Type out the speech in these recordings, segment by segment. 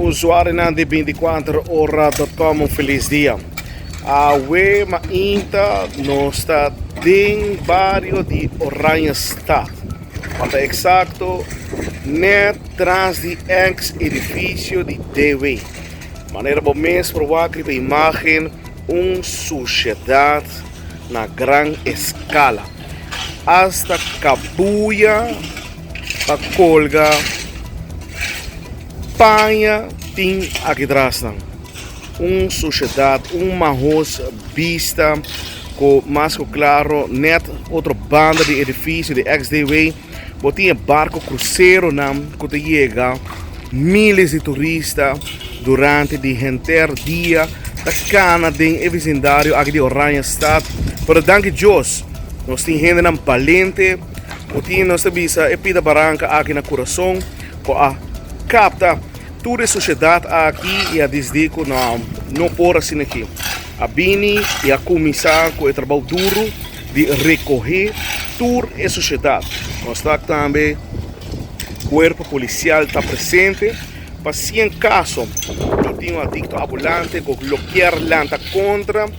usuário de 24horas.com, um feliz dia. A we mainta no está em barrio de Oranjestad. Para exacto, net trás de ex edifício de DW. Maneira bom mês provar que a imagem sociedade na grande escala. Hasta cabuya pa colga panha tem aqui atrás sociedade, marros vista com mais claro net outra banda de edifício de ex-DW botinha barco cruzeiro que chega milhares de turistas durante o inteiro dia da cana em vecindário aqui de Oranjestad. Pero danke Deus nós temos gente valente, nós temos a epida barranca aqui na coração com a capta toda a sociedade aqui e a desdico não por assim aqui. A Bini e a começar com o trabalho duro de recorrer toda a sociedade. Nós estamos também, o corpo policial está presente, para se em caso não tem um adicto ambulante, com qualquer lanta contra,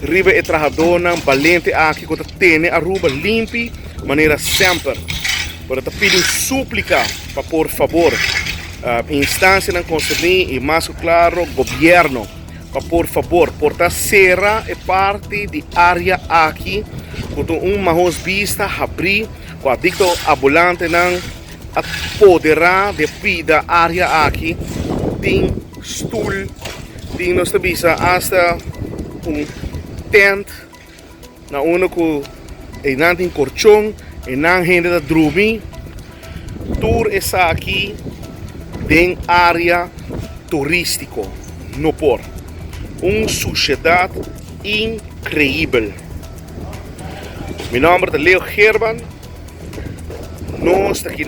riba e trajadona, valente aqui, que tem a rua limpa, maneira sempre. Para te pedir súplica, para por favor, instância não conseguir e mais claro governo para por favor portar serra é parte de área aqui quando mais vista abrir com adicto ambulante não poderá de pida área aqui tem stool tem nossa visa hasta tent na único e não tem colchão e não gente da dormir tour essa aqui em área turístico no por sociedade incrível. Meu nome é Leo Gerban. Nós estamos aqui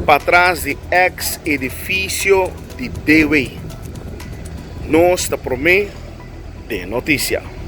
para trás do ex-edifício de DW. Nós estamos de notícia.